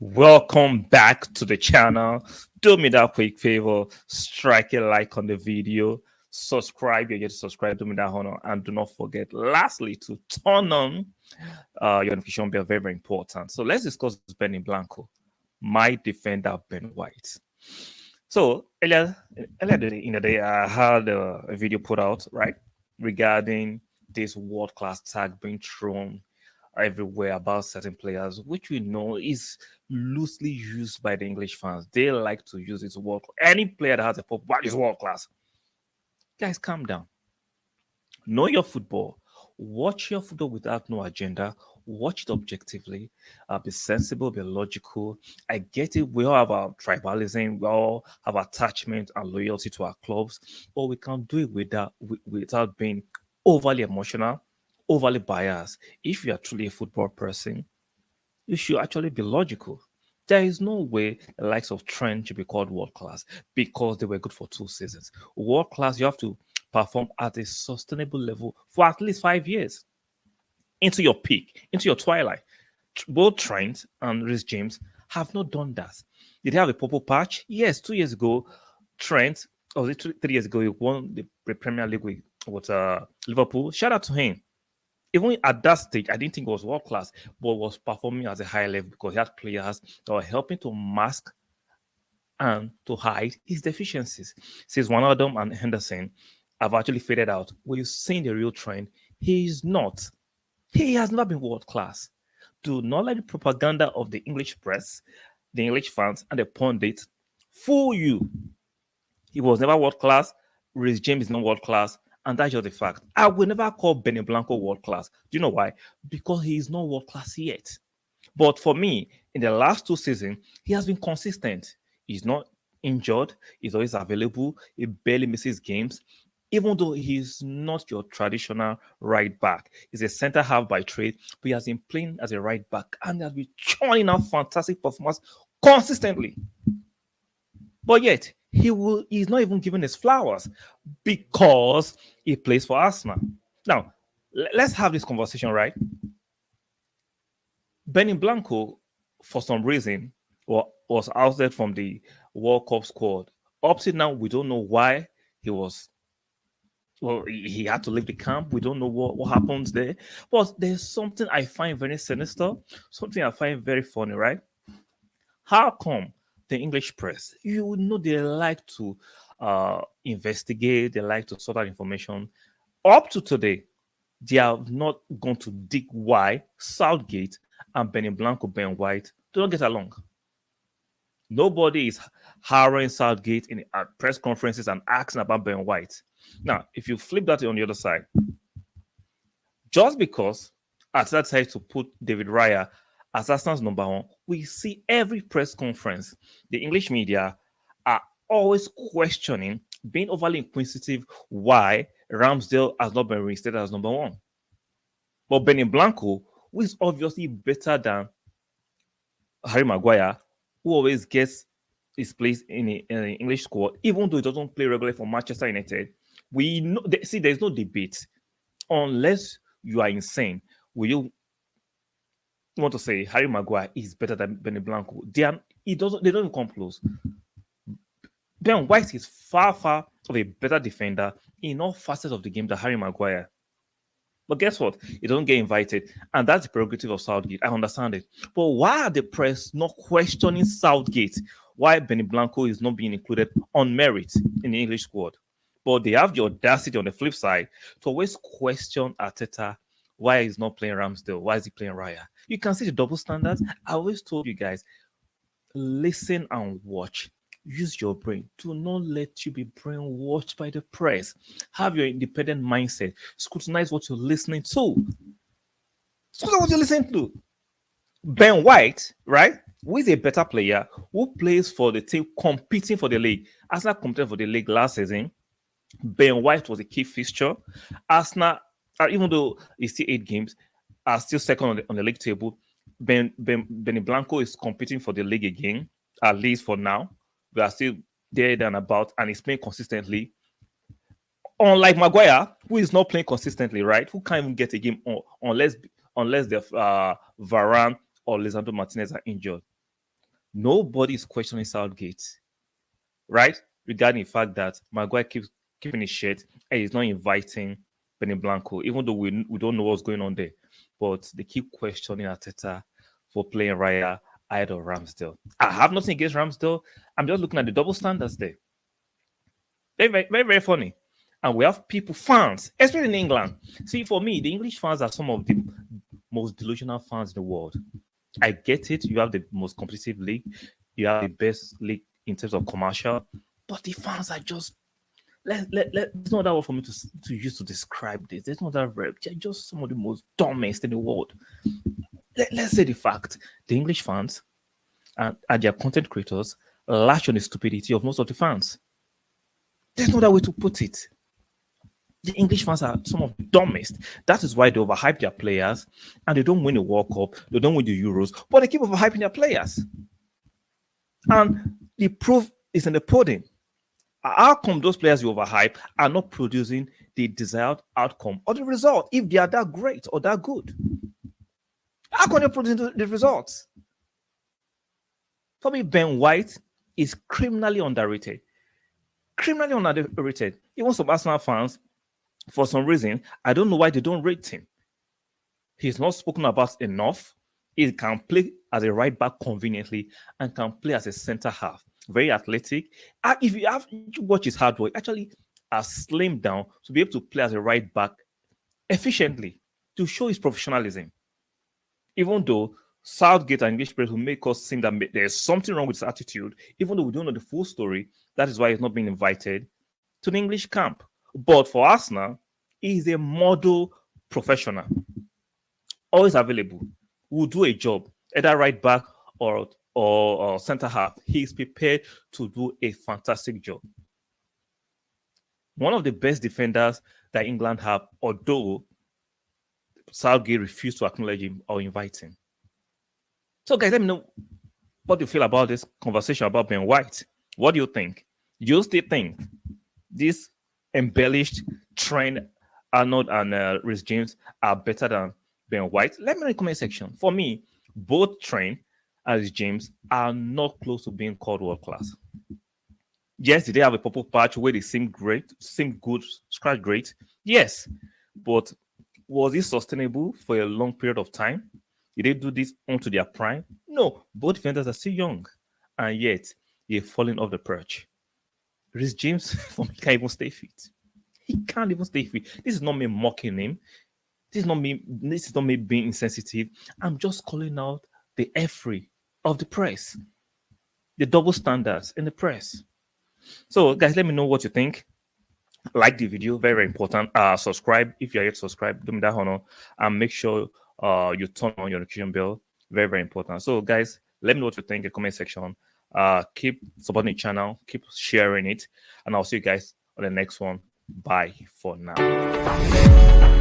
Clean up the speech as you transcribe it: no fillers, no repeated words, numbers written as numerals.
Welcome back to the channel. Do me that quick favor, strike a like on the video, subscribe. You get to subscribe, do me that honor, and do not forget, lastly, to turn on your notification bell. Very, very important. So let's discuss Benny Blanco, my defender, Ben White. So earlier in the day, I had a video put out right regarding this world class tag being thrown everywhere about certain players, which we know is loosely used by the English fans. They like to use it world. Any player that has a pop is world class. Guys, calm down. Know your football. Watch your football without no agenda. Watch it objectively. Be sensible, be logical. I get it. We all have our tribalism. We all have attachment and loyalty to our clubs, but we can do it without being overly emotional, overly biased. If you are truly a football person, you should actually be logical. There is no way the likes of Trent should be called world class because they were good for 2 seasons. World class, you have to perform at a sustainable level for at least 5 years into your peak, into your twilight. Both Trent and Rhys James have not done that. Did they have a purple patch? Yes, 2 years ago, Trent, or was it 3 years ago, he won the Premier League with Liverpool. Shout out to him. Even at that stage, I didn't think it was world class, but was performing at a high level because he had players that were helping to mask and to hide his deficiencies. Since Wijnaldum and Henderson have actually faded out, we've seen the real trend. He is not. He has not been world class. Do not let the propaganda of the English press, the English fans, and the pundits fool you. He was never world class. Rhys James is not world class. And that's just the fact. I will never call Benny Blanco world class. Do you know why? Because he is not world class yet. But for me, in the last 2 seasons, he has been consistent. He's not injured. He's always available. He barely misses games. Even though he's not your traditional right back, he's a center half by trade, but he has been playing as a right back and has been churning out fantastic performance consistently. But yet, he's not even given his flowers because he plays for Arsenal. Now, let's have this conversation, right? Benny Blanco, for some reason, was ousted from the World Cup squad. Up to now, we don't know why he was. Well, he had to leave the camp. We don't know what happens there. But there's something I find very sinister, something I find very funny, right? How come the English press, you know, they like to investigate, they like to sort out information. Up to today, they have not gone to dig why Southgate and Benny Blanco, Ben White do not get along. Nobody is hiring Southgate in press conferences and asking about Ben White. Now, if you flip that on the other side, just because at that time to put David Raya as Arsenal's number one, we see every press conference, the English media are always questioning, being overly inquisitive, why Ramsdale has not been reinstated as number one. But Benny Blanco, who is obviously better than Harry Maguire, who always gets his place in the English squad, even though he doesn't play regularly for Manchester United, we know. See, there's no debate unless you are insane. Will you want to say Harry Maguire is better than Benny Blanco? They don't even come close. Ben White is far, far of a better defender in all facets of the game than Harry Maguire. But guess what? He doesn't get invited. And that's the prerogative of Southgate. I understand it. But why are the press not questioning Southgate? Why Benny Blanco is not being included on merit in the English squad? But they have the audacity on the flip side to always question Arteta why he's not playing Ramsdale. Why is he playing Raya? You can see the double standards. I always told you guys, listen and watch. Use your brain. Do not let you be brainwashed by the press. Have your independent mindset. Scrutinize what you're listening to. Scrutinize what you're listening to. Ben White, right? Who is a better player, who plays for the team competing for the league. Arsenal competed for the league last season. Ben White was a key fixture. Arsenal, even though it's still 8 games, are still second on the league table. Benny Blanco is competing for the league again, at least for now. We are still there and about, and he's playing consistently. Unlike Maguire, who is not playing consistently, right? Who can't even get a game unless the Varane or Lisandro Martinez are injured. Nobody is questioning Southgate, right? Regarding the fact that Maguire keeps keeping his shirt and he's not inviting Benny Blanco, even though we don't know what's going on there. But they keep questioning Arteta for playing Raya ahead of Ramsdale. I have nothing against Ramsdale. I'm just looking at the double standards there. Very, very, very, very funny. And we have people, fans, especially in England. See, for me, the English fans are some of the most delusional fans in the world. I get it. You have the most competitive league. You have the best league in terms of commercial. But the fans are just there's no other word for me to use to describe this. There's no other verb. They're just some of the most dumbest in the world. Let's say the fact the English fans and their content creators latch on the stupidity of most of the fans. There's no other way to put it. The English fans are some of the dumbest. That is why they overhype their players and they don't win the World Cup, they don't win the Euros, but they keep overhyping their players. And the proof is in the pudding. How come those players you overhype are not producing the desired outcome or the result if they are that great or that good? How can they produce the results? For me, Ben White is criminally underrated. Criminally underrated. Even some Arsenal fans, for some reason, I don't know why they don't rate him. He's not spoken about enough. He can play as a right back conveniently and can play as a center half. Very athletic. If you watch his hard work, actually slimmed down to be able to play as a right back efficiently to show his professionalism. Even though Southgate and English players will make us think that there's something wrong with his attitude, even though we don't know the full story, that is why he's not being invited to the English camp. But for Arsenal, he's a model professional. Always available. Will do a job, either right back or center half. He's prepared to do a fantastic job. One of the best defenders that England have, although Southgate refused to acknowledge him or invite him. So, guys, let me know what you feel about this conversation about Ben White. What do you think? Do you still think this embellished Trent Arnold and Reece James are better than Ben White? Let me know in the comment section. For me, both Trent and Reece James are not close to being called world class. Yes, did they have a purple patch where they seem great, seem good, scratch great? Yes, but was it sustainable for a long period of time? Did they do this onto their prime? No, both defenders are still young, and yet they're falling off the perch. Reece James, for me, can't even stay fit. He can't even stay fit. This is not me mocking him. This is not me being insensitive. I'm just calling out the effery of the press, the double standards in the press. So, guys, let me know what you think. Like the video, very, very important. Subscribe if you're yet to subscribe. Do me that honor, and make sure you turn on your notification bell. Very, very important. So, guys, let me know what you think in the comment section. Keep supporting the channel, keep sharing it, and I'll see you guys on the next one. Bye for now.